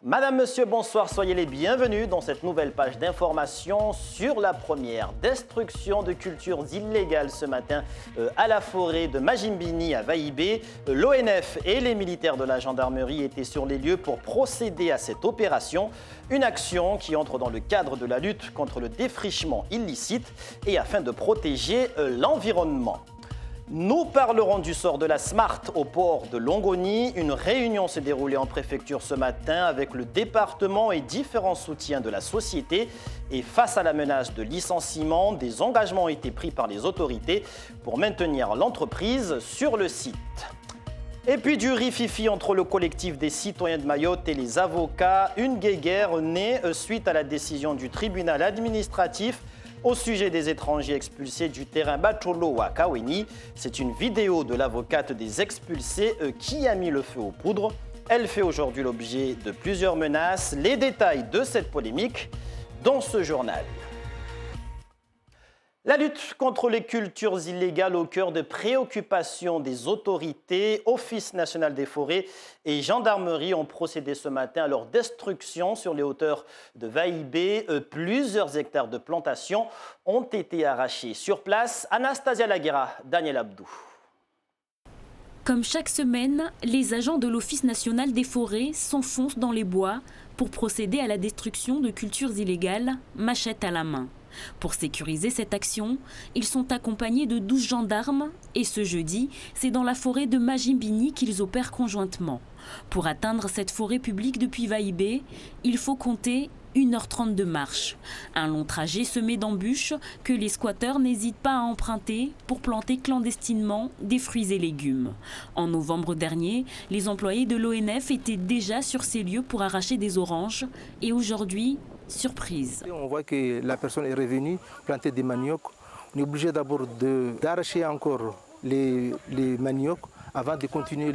Madame, Monsieur, bonsoir, soyez les bienvenus dans cette nouvelle page d'information sur la première destruction de cultures illégales ce matin à la forêt de Majimbini à Vaïbé. L'ONF et les militaires de la gendarmerie étaient sur les lieux pour procéder à cette opération, une action qui entre dans le cadre de la lutte contre le défrichement illicite et afin de protéger l'environnement. Nous parlerons du sort de la Smart au port de Longoni. Une réunion s'est déroulée en préfecture ce matin avec le département et différents soutiens de la société. Et face à la menace de licenciement, des engagements ont été pris par les autorités pour maintenir l'entreprise sur le site. Et puis du rififi entre le collectif des citoyens de Mayotte et les avocats. Une guéguerre née suite à la décision du tribunal administratif au sujet des étrangers expulsés du terrain Bacholo à Kaweni. C'est une vidéo de l'avocate des expulsés qui a mis le feu aux poudres. Elle fait aujourd'hui l'objet de plusieurs menaces. Les détails de cette polémique dans ce journal. La lutte contre les cultures illégales au cœur de préoccupations des autorités. Office national des forêts et gendarmerie ont procédé ce matin à leur destruction sur les hauteurs de Vaïbé. Plusieurs hectares de plantations ont été arrachés. Sur place, Anastasia Laguera, Daniel Abdou. Comme chaque semaine, les agents de l'Office national des forêts s'enfoncent dans les bois pour procéder à la destruction de cultures illégales, machette à la main. Pour sécuriser cette action, ils sont accompagnés de 12 gendarmes et ce jeudi, c'est dans la forêt de Majimbini qu'ils opèrent conjointement. Pour atteindre cette forêt publique depuis Vaïbé, il faut compter 1h30 de marche. Un long trajet semé d'embûches que les squatteurs n'hésitent pas à emprunter pour planter clandestinement des fruits et légumes. En novembre dernier, les employés de l'ONF étaient déjà sur ces lieux pour arracher des oranges et aujourd'hui, surprise. On voit que la personne est revenue planter des maniocs. On est obligé d'abord d'arracher encore les maniocs avant de continuer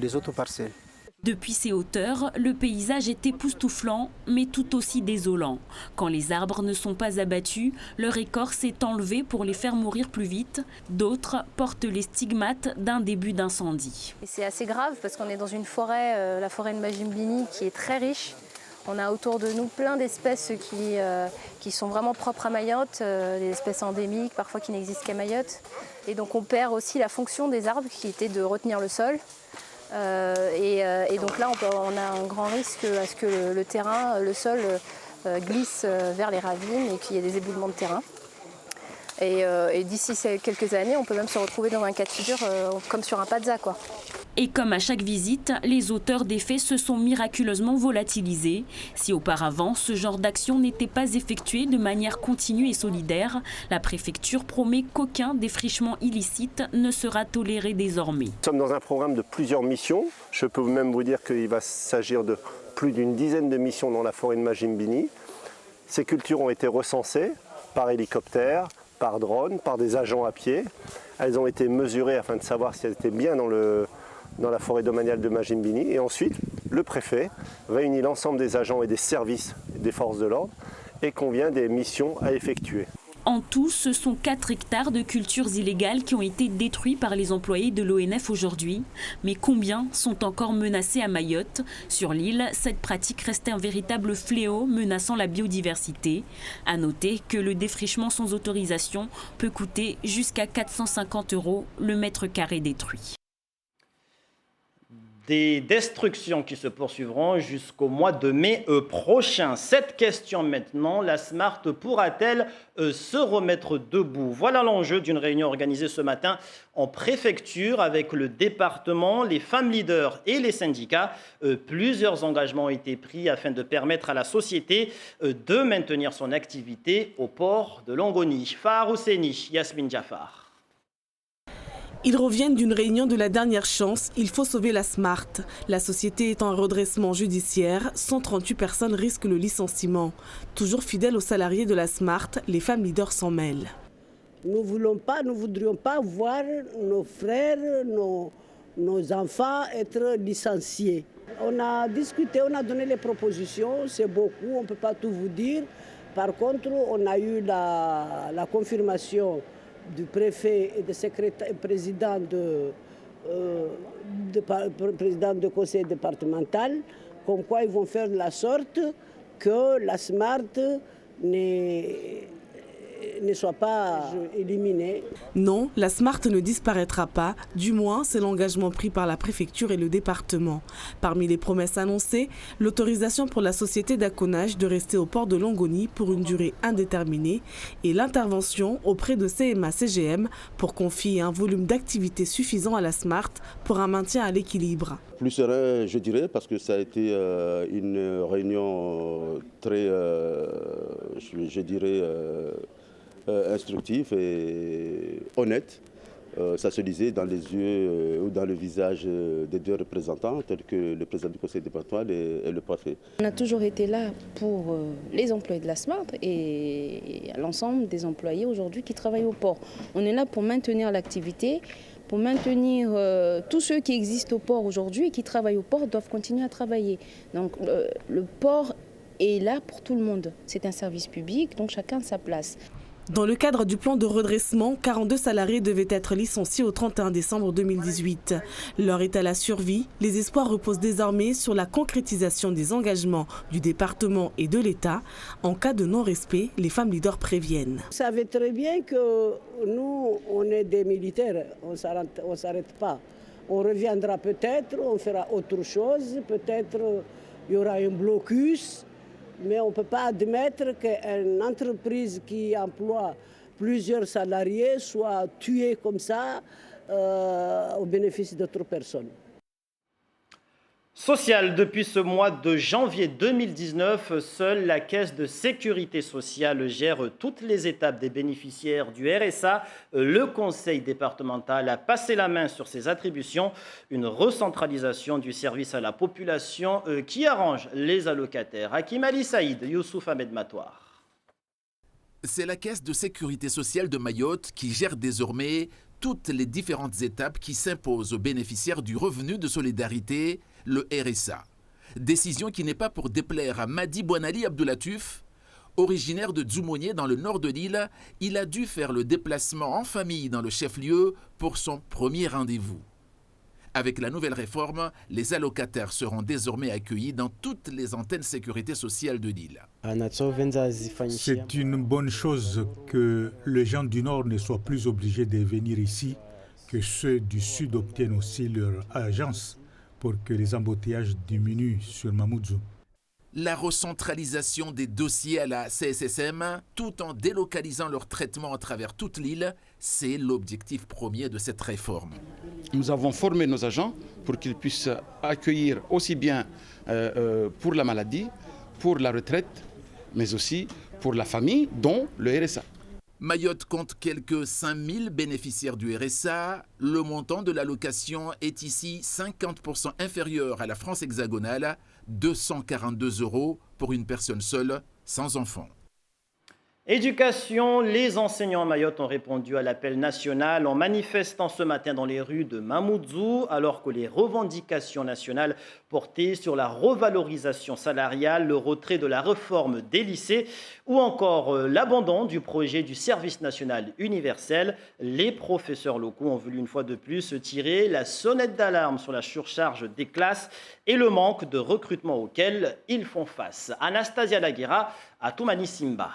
les autres parcelles. Depuis ces hauteurs, le paysage est époustouflant, mais tout aussi désolant. Quand les arbres ne sont pas abattus, leur écorce est enlevée pour les faire mourir plus vite. D'autres portent les stigmates d'un début d'incendie. C'est assez grave parce qu'on est dans une forêt, la forêt de Majimbini, qui est très riche. On a autour de nous plein d'espèces qui sont vraiment propres à Mayotte, des espèces endémiques, parfois qui n'existent qu'à Mayotte. Et donc on perd aussi la fonction des arbres qui était de retenir le sol. Et donc là, on a un grand risque à ce que le terrain, le sol glisse vers les ravines et qu'il y ait des éboulements de terrain. Et d'ici quelques années, on peut même se retrouver dans un cas de figure comme sur un Padza, quoi. Et comme à chaque visite, les auteurs des faits se sont miraculeusement volatilisés. Si auparavant, ce genre d'action n'était pas effectué de manière continue et solidaire, la préfecture promet qu'aucun défrichement illicite ne sera toléré désormais. Nous sommes dans un programme de plusieurs missions. Je peux même vous dire qu'il va s'agir de plus d'une dizaine de missions dans la forêt de Majimbini. Ces cultures ont été recensées par hélicoptère, par drone, par des agents à pied. Elles ont été mesurées afin de savoir si elles étaient bien dans la forêt domaniale de Majimbini. Et ensuite, le préfet réunit l'ensemble des agents et des services des forces de l'ordre et convient des missions à effectuer. En tout, ce sont 4 hectares de cultures illégales qui ont été détruits par les employés de l'ONF aujourd'hui. Mais combien sont encore menacés à Mayotte? Sur l'île, cette pratique reste un véritable fléau menaçant la biodiversité. À noter que le défrichement sans autorisation peut coûter jusqu'à 450 € le mètre carré détruit. Des destructions qui se poursuivront jusqu'au mois de mai prochain. Cette question maintenant, la Smart pourra-t-elle se remettre debout? Voilà l'enjeu d'une réunion organisée ce matin en préfecture avec le département, les femmes leaders et les syndicats. Plusieurs engagements ont été pris afin de permettre à la société de maintenir son activité au port de Longoni. Fahar Housseni, Yasmine Jafar. Ils reviennent d'une réunion de la dernière chance, il faut sauver la Smart. La société est en redressement judiciaire, 138 personnes risquent le licenciement. Toujours fidèles aux salariés de la Smart, les femmes leaders s'en mêlent. Nous ne voudrions pas voir nos frères, nos enfants être licenciés. On a discuté, on a donné les propositions, c'est beaucoup, on ne peut pas tout vous dire. Par contre, on a eu la confirmation du préfet et du président de conseil départemental comme quoi ils vont faire de la sorte que la Smart ne soit pas éliminée. Non, la Smart ne disparaîtra pas, du moins c'est l'engagement pris par la préfecture et le département. Parmi les promesses annoncées, l'autorisation pour la société d'accounage de rester au port de Longoni pour une durée indéterminée et l'intervention auprès de CMA-CGM pour confier un volume d'activité suffisant à la Smart pour un maintien à l'équilibre. Plus serein, je dirais, parce que ça a été une réunion très, je dirais, instructif et honnête. Ça se lisait dans les yeux ou dans le visage des deux représentants, tels que le président du conseil départemental et le préfet. On a toujours été là pour les employés de la Smart et l'ensemble des employés aujourd'hui qui travaillent au port. On est là pour maintenir l'activité, pour maintenir tous ceux qui existent au port aujourd'hui et qui travaillent au port doivent continuer à travailler. Donc le port est là pour tout le monde. C'est un service public, donc chacun a sa place. Dans le cadre du plan de redressement, 42 salariés devaient être licenciés au 31 décembre 2018. L'heure est à la survie. Les espoirs reposent désormais sur la concrétisation des engagements du département et de l'État. En cas de non-respect, les femmes leaders préviennent. Vous savez très bien que nous, on est des militaires, on ne s'arrête pas. On reviendra peut-être, on fera autre chose, peut-être il y aura un blocus. Mais on ne peut pas admettre qu'une entreprise qui emploie plusieurs salariés soit tuée comme ça au bénéfice d'autres personnes. Social, depuis ce mois de janvier 2019, seule la Caisse de sécurité sociale gère toutes les étapes des bénéficiaires du RSA. Le conseil départemental a passé la main sur ses attributions, une recentralisation du service à la population qui arrange les allocataires. Hakim Ali Saïd, Youssouf Ahmed Matoir. C'est la Caisse de sécurité sociale de Mayotte qui gère désormais toutes les différentes étapes qui s'imposent aux bénéficiaires du revenu de solidarité, le RSA. Décision qui n'est pas pour déplaire à Madi Bouanali Abdoulatif. Originaire de Djoumonier dans le nord de l'île, il a dû faire le déplacement en famille dans le chef-lieu pour son premier rendez-vous. Avec la nouvelle réforme, les allocataires seront désormais accueillis dans toutes les antennes sécurité sociale de l'île. C'est une bonne chose que les gens du Nord ne soient plus obligés de venir ici, que ceux du Sud obtiennent aussi leur agence pour que les embouteillages diminuent sur Mamoudzou. La recentralisation des dossiers à la CSSM, tout en délocalisant leur traitement à travers toute l'île, c'est l'objectif premier de cette réforme. Nous avons formé nos agents pour qu'ils puissent accueillir aussi bien pour la maladie, pour la retraite, mais aussi pour la famille, dont le RSA. Mayotte compte quelques 5000 bénéficiaires du RSA. Le montant de l'allocation est ici 50% inférieur à la France hexagonale, 242 € pour une personne seule, sans enfant. Éducation, les enseignants à Mayotte ont répondu à l'appel national en manifestant ce matin dans les rues de Mamoudzou, alors que les revendications nationales portaient sur la revalorisation salariale, le retrait de la réforme des lycées ou encore l'abandon du projet du service national universel. Les professeurs locaux ont voulu une fois de plus tirer la sonnette d'alarme sur la surcharge des classes et le manque de recrutement auquel ils font face. Anastasia Laguera à Toumani Simba.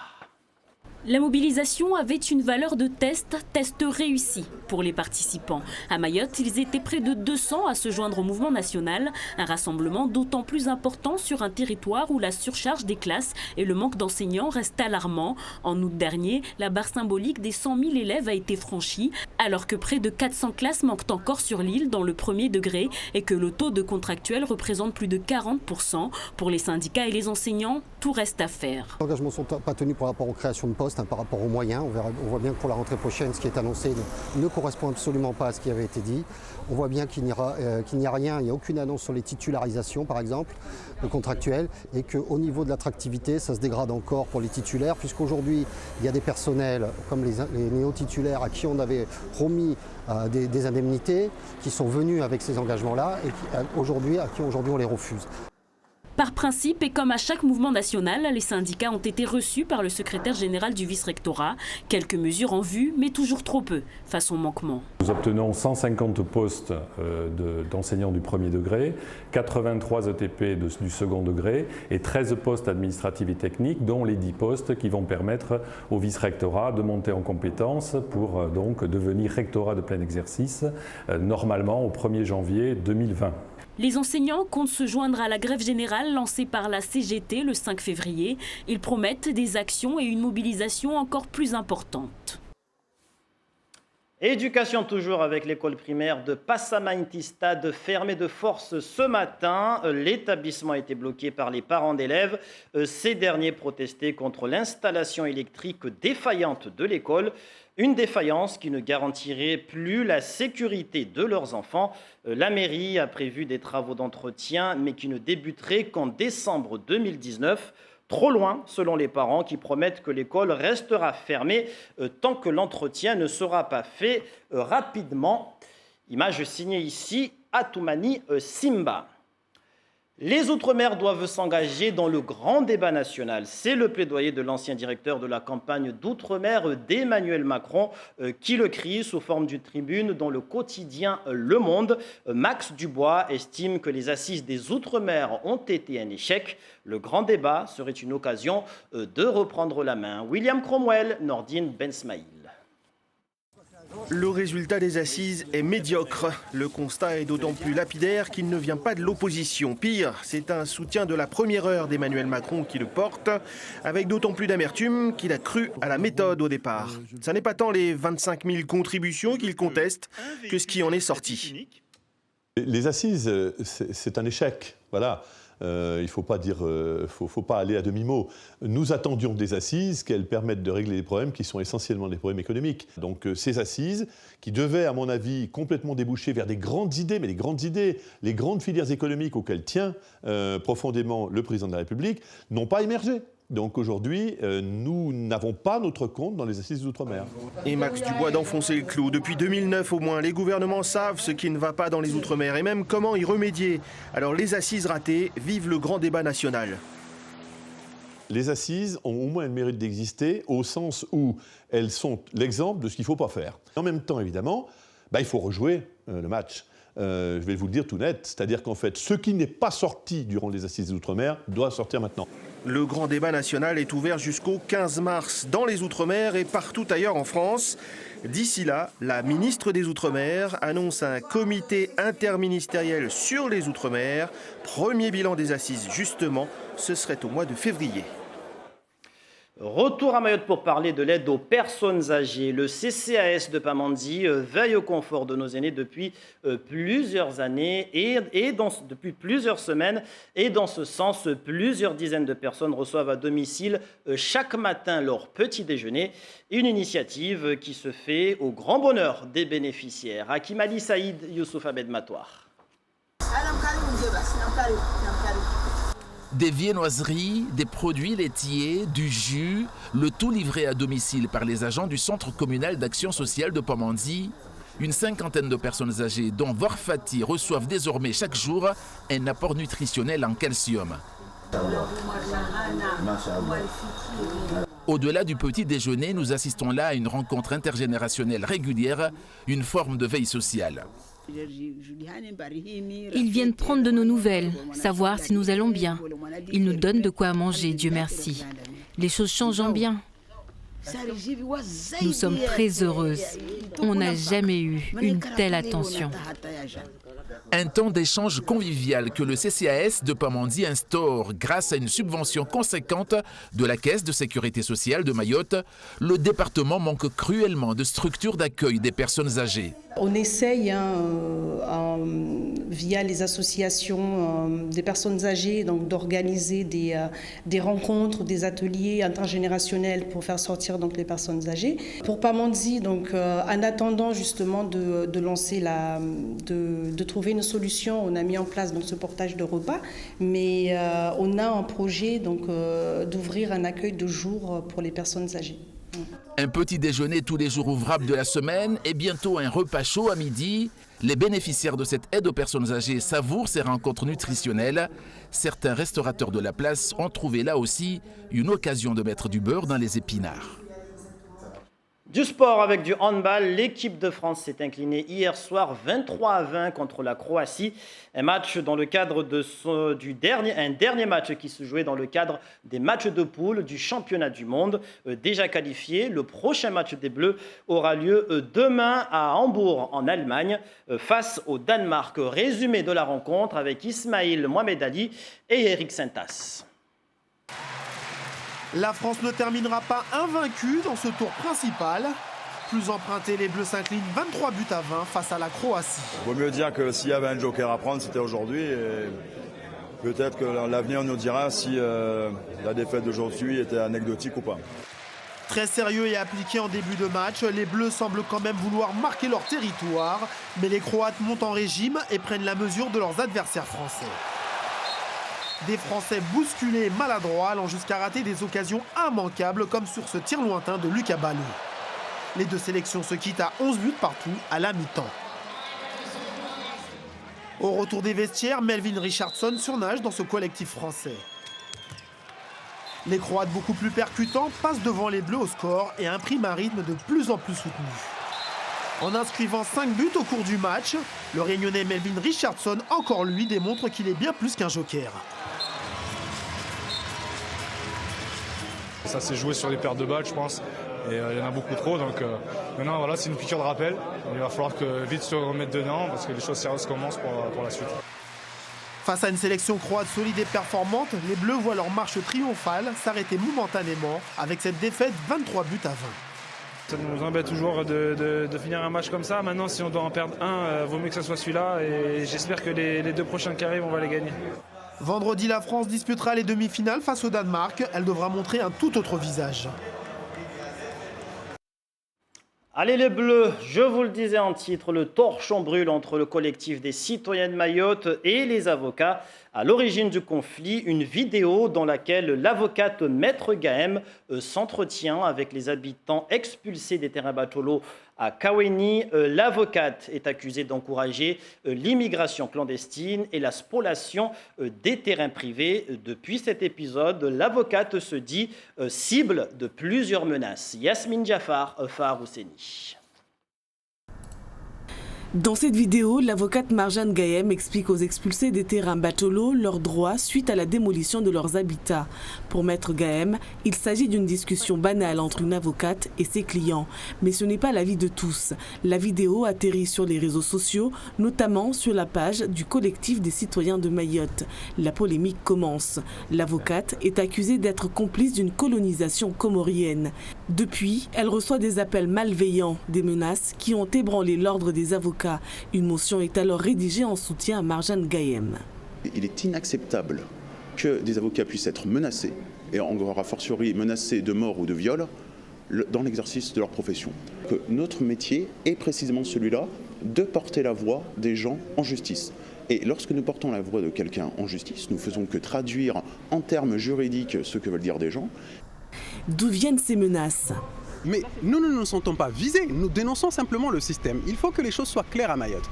La mobilisation avait une valeur de test réussi pour les participants. À Mayotte, ils étaient près de 200 à se joindre au mouvement national. Un rassemblement d'autant plus important sur un territoire où la surcharge des classes et le manque d'enseignants reste alarmant. En août dernier, la barre symbolique des 100 000 élèves a été franchie, alors que près de 400 classes manquent encore sur l'île dans le premier degré et que le taux de contractuels représente plus de 40%. Pour les syndicats et les enseignants, tout reste à faire. Les engagements ne sont pas tenus par rapport aux créations de postes. Par rapport aux moyens, on voit bien que pour la rentrée prochaine, ce qui est annoncé ne correspond absolument pas à ce qui avait été dit. On voit bien qu'il n'y a rien, il n'y a aucune annonce sur les titularisations par exemple, le contractuel, et qu'au niveau de l'attractivité, ça se dégrade encore pour les titulaires, puisqu'aujourd'hui, il y a des personnels comme les néo-titulaires à qui on avait promis des indemnités, qui sont venus avec ces engagements-là et à qui aujourd'hui on les refuse. Par principe et comme à chaque mouvement national, les syndicats ont été reçus par le secrétaire général du vice-rectorat. Quelques mesures en vue, mais toujours trop peu face au manquement. Nous obtenons 150 postes d'enseignants du premier degré, 83 ETP du second degré et 13 postes administratifs et techniques, dont les 10 postes qui vont permettre au vice-rectorat de monter en compétences pour donc devenir rectorat de plein exercice, normalement au 1er janvier 2020. Les enseignants comptent se joindre à la grève générale lancée par la CGT le 5 février. Ils promettent des actions et une mobilisation encore plus importante. Éducation toujours avec l'école primaire de Passamantista fermée de force ce matin. L'établissement a été bloqué par les parents d'élèves. Ces derniers protestaient contre l'installation électrique défaillante de l'école. Une défaillance qui ne garantirait plus la sécurité de leurs enfants. La mairie a prévu des travaux d'entretien, mais qui ne débuteraient qu'en décembre 2019. Trop loin, selon les parents, qui promettent que l'école restera fermée tant que l'entretien ne sera pas fait rapidement. Image signée ici, Atoumani Simba. Les Outre-mer doivent s'engager dans le grand débat national. C'est le plaidoyer de l'ancien directeur de la campagne d'Outre-mer d'Emmanuel Macron qui le crie sous forme d'une tribune dans le quotidien Le Monde. Max Dubois estime que les assises des Outre-mer ont été un échec. Le grand débat serait une occasion de reprendre la main. William Cromwell, Nordine Bensmaïl. Le résultat des assises est médiocre. Le constat est d'autant plus lapidaire qu'il ne vient pas de l'opposition. Pire, c'est un soutien de la première heure d'Emmanuel Macron qui le porte, avec d'autant plus d'amertume qu'il a cru à la méthode au départ. Ça n'est pas tant les 25 000 contributions qu'il conteste que ce qui en est sorti. Les assises, c'est un échec, voilà. Il ne faut pas aller à demi-mot. Nous attendions des assises qu'elles permettent de régler des problèmes qui sont essentiellement des problèmes économiques. Donc ces assises, qui devaient, à mon avis, complètement déboucher vers des grandes idées, mais les grandes idées, les grandes filières économiques auxquelles tient profondément le président de la République, n'ont pas émergé. Donc aujourd'hui, nous n'avons pas notre compte dans les assises d'outre-mer. Et Max Dubois d'enfoncer le clou. Depuis 2009 au moins, les gouvernements savent ce qui ne va pas dans les outre-mer et même comment y remédier. Alors les assises ratées, vive le grand débat national. Les assises ont au moins le mérite d'exister au sens où elles sont l'exemple de ce qu'il ne faut pas faire. En même temps, évidemment, il faut rejouer le match. Je vais vous le dire tout net, c'est-à-dire qu'en fait, ce qui n'est pas sorti durant les assises des Outre-mer doit sortir maintenant. Le grand débat national est ouvert jusqu'au 15 mars dans les Outre-mer et partout ailleurs en France. D'ici là, la ministre des Outre-mer annonce un comité interministériel sur les Outre-mer. Premier bilan des assises, justement, ce serait au mois de février. Retour à Mayotte pour parler de l'aide aux personnes âgées. Le CCAS de Pamandzi veille au confort de nos aînés depuis plusieurs années et depuis plusieurs semaines. Et dans ce sens, plusieurs dizaines de personnes reçoivent à domicile chaque matin leur petit déjeuner. Une initiative qui se fait au grand bonheur des bénéficiaires. Hakim Ali Saïd, Youssouf Abed Matoir. Des viennoiseries, des produits laitiers, du jus, le tout livré à domicile par les agents du Centre communal d'action sociale de Pamandzi. Une cinquantaine de personnes âgées, dont Vorfati, reçoivent désormais chaque jour un apport nutritionnel en calcium. Au-delà du petit déjeuner, nous assistons là à une rencontre intergénérationnelle régulière, une forme de veille sociale. Ils viennent prendre de nos nouvelles, savoir si nous allons bien. Ils nous donnent de quoi manger, Dieu merci. Les choses changent en bien. Nous sommes très heureuses. On n'a jamais eu une telle attention. Un temps d'échange convivial que le CCAS de Pamandzi instaure grâce à une subvention conséquente de la Caisse de sécurité sociale de Mayotte. Le département manque cruellement de structures d'accueil des personnes âgées. On essaye, via les associations des personnes âgées, d'organiser des rencontres, des ateliers intergénérationnels pour faire sortir les personnes âgées. Pour Pamandzi, en attendant justement de lancer de trouver une solution, on a mis en place ce portage de repas, mais on a un projet d'ouvrir un accueil de jour pour les personnes âgées. Un petit déjeuner tous les jours ouvrables de la semaine et bientôt un repas chaud à midi. Les bénéficiaires de cette aide aux personnes âgées savourent ces rencontres nutritionnelles. Certains restaurateurs de la place ont trouvé là aussi une occasion de mettre du beurre dans les épinards. Du sport avec du handball, l'équipe de France s'est inclinée hier soir 23-20 contre la Croatie. Un match dans le cadre un dernier match qui se jouait dans le cadre des matchs de poule du championnat du monde. Déjà qualifié, le prochain match des Bleus aura lieu demain à Hambourg en Allemagne face au Danemark. Résumé de la rencontre avec Ismail Mohamed Ali et Eric Sintas. La France ne terminera pas invaincue dans ce tour principal. Plus emprunté, les Bleus s'inclinent 23 buts à 20 face à la Croatie. Il vaut mieux dire que s'il y avait un joker à prendre, c'était aujourd'hui. Et peut-être que l'avenir nous dira si la défaite d'aujourd'hui était anecdotique ou pas. Très sérieux et appliqué en début de match, les Bleus semblent quand même vouloir marquer leur territoire. Mais les Croates montent en régime et prennent la mesure de leurs adversaires français. Des Français bousculés et maladroits allant jusqu'à rater des occasions immanquables comme sur ce tir lointain de Lucas Ballot. Les deux sélections se quittent à 11 buts partout à la mi-temps. Au retour des vestiaires, Melvin Richardson surnage dans ce collectif français. Les Croates beaucoup plus percutants passent devant les Bleus au score et impriment un rythme de plus en plus soutenu. En inscrivant 5 buts au cours du match, le Réunionnais Melvin Richardson, encore lui, démontre qu'il est bien plus qu'un joker. Ça s'est joué sur les pertes de balles, je pense, et il y en a beaucoup trop. Donc maintenant, voilà, c'est une piqûre de rappel. Il va falloir que vite se remettre dedans parce que les choses sérieuses commencent pour la suite. Face à une sélection croate solide et performante, les Bleus voient leur marche triomphale s'arrêter momentanément avec cette défaite 23 buts à 20. Ça nous embête toujours de finir un match comme ça. Maintenant, si on doit en perdre un, vaut mieux que ce soit celui-là. Et j'espère que les deux prochains qui arrivent, on va les gagner. Vendredi, la France disputera les demi-finales face au Danemark. Elle devra montrer un tout autre visage. Allez les Bleus, je vous le disais en titre, le torchon brûle entre le collectif des citoyens de Mayotte et les avocats. À l'origine du conflit, une vidéo dans laquelle l'avocate Maître Gahem s'entretient avec les habitants expulsés des terrains Bacholo à Kaweni. L'avocate est accusée d'encourager l'immigration clandestine et la spoliation des terrains privés. Depuis cet épisode, l'avocate se dit cible de plusieurs menaces. Yasmine Jaffar, Fahar Housseni. Dans cette vidéo, l'avocate Marjane Gahem explique aux expulsés des terrains Bacholo leurs droits suite à la démolition de leurs habitats. Pour Maître Gahem, il s'agit d'une discussion banale entre une avocate et ses clients. Mais ce n'est pas l'avis de tous. La vidéo atterrit sur les réseaux sociaux, notamment sur la page du collectif des citoyens de Mayotte. La polémique commence. L'avocate est accusée d'être complice d'une colonisation comorienne. Depuis, elle reçoit des appels malveillants, des menaces qui ont ébranlé l'ordre des avocats. Une motion est alors rédigée en soutien à Marjane Gahem. Il est inacceptable que des avocats puissent être menacés, et encore a fortiori menacés de mort ou de viol, dans l'exercice de leur profession. Que notre métier est précisément celui-là, de porter la voix des gens en justice. Et lorsque nous portons la voix de quelqu'un en justice, nous ne faisons que traduire en termes juridiques ce que veulent dire des gens. D'où viennent ces menaces ? Mais nous ne nous sentons pas visés, nous dénonçons simplement le système. Il faut que les choses soient claires à Mayotte.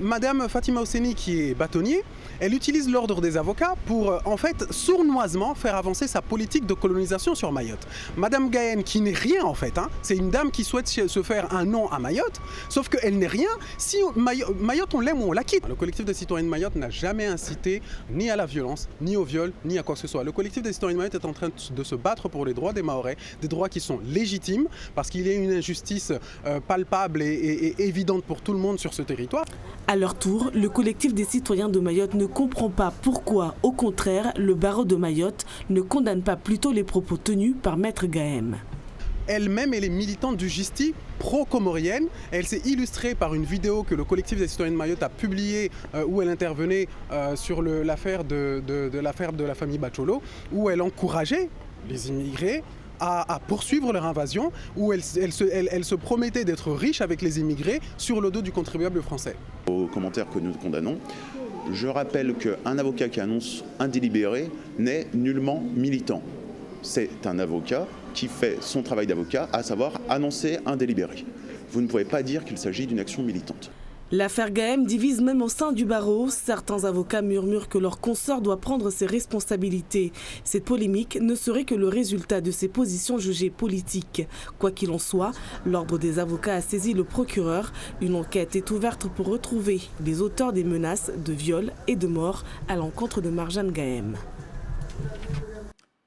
Madame Fatima Housseni, qui est bâtonnier, elle utilise l'ordre des avocats pour, en fait, sournoisement faire avancer sa politique de colonisation sur Mayotte. Madame Gahem, qui n'est rien en fait, c'est une dame qui souhaite se faire un nom à Mayotte, sauf qu'elle n'est rien. Si Mayotte, on l'aime ou on la quitte. Le collectif des citoyens de Mayotte n'a jamais incité ni à la violence, ni au viol, ni à quoi que ce soit. Le collectif des citoyens de Mayotte est en train de se battre pour les droits des Mahorais, des droits qui sont légitimes, parce qu'il y a une injustice palpable et évidente pour tout le monde sur ce territoire. À leur tour, le collectif des citoyens de Mayotte ne comprend pas pourquoi, au contraire, le barreau de Mayotte ne condamne pas plutôt les propos tenus par Maître Gahem. Elle-même, elle est militante du Gisti pro-comorienne. Elle s'est illustrée par une vidéo que le collectif des citoyens de Mayotte a publiée où elle intervenait sur l'affaire de la famille Bacholo, où elle encourageait les immigrés à poursuivre leur invasion, où elle se promettait d'être riche avec les immigrés sur le dos du contribuable français. Aux commentaires que nous condamnons, je rappelle qu'un avocat qui annonce un délibéré n'est nullement militant. C'est un avocat qui fait son travail d'avocat, à savoir annoncer un délibéré. Vous ne pouvez pas dire qu'il s'agit d'une action militante. L'affaire Gahem divise même au sein du barreau. Certains avocats murmurent que leur consoeur doit prendre ses responsabilités. Cette polémique ne serait que le résultat de ses positions jugées politiques. Quoi qu'il en soit, l'ordre des avocats a saisi le procureur. Une enquête est ouverte pour retrouver les auteurs des menaces de viol et de mort à l'encontre de Marjane Gahem.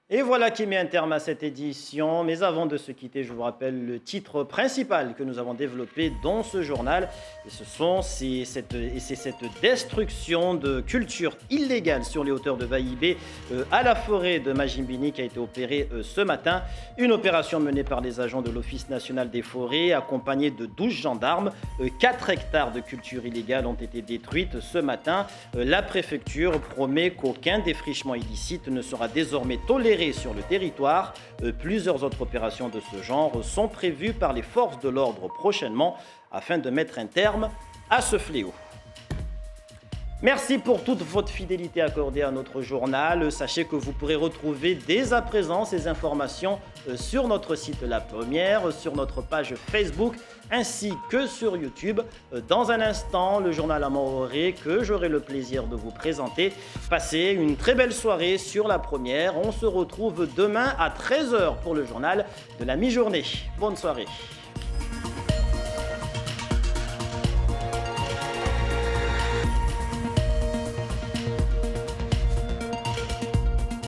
Et voilà qui met un terme à cette édition. Mais avant de se quitter, je vous rappelle le titre principal que nous avons développé dans ce journal. Et c'est cette destruction de culture illégale sur les hauteurs de Vaïbé à la forêt de Majimbini qui a été opérée ce matin. Une opération menée par les agents de l'Office national des forêts, accompagnée de 12 gendarmes. 4 hectares de culture illégale ont été détruites ce matin. La préfecture promet qu'aucun défrichement illicite ne sera désormais toléré sur le territoire. Plusieurs autres opérations de ce genre sont prévues par les forces de l'ordre prochainement afin de mettre un terme à ce fléau. Merci pour toute votre fidélité accordée à notre journal. Sachez que vous pourrez retrouver dès à présent ces informations sur notre site La Première, sur notre page Facebook ainsi que sur YouTube. Dans un instant, le journal à Maoré que j'aurai le plaisir de vous présenter. Passez une très belle soirée sur La Première. On se retrouve demain à 13h pour le journal de la mi-journée. Bonne soirée.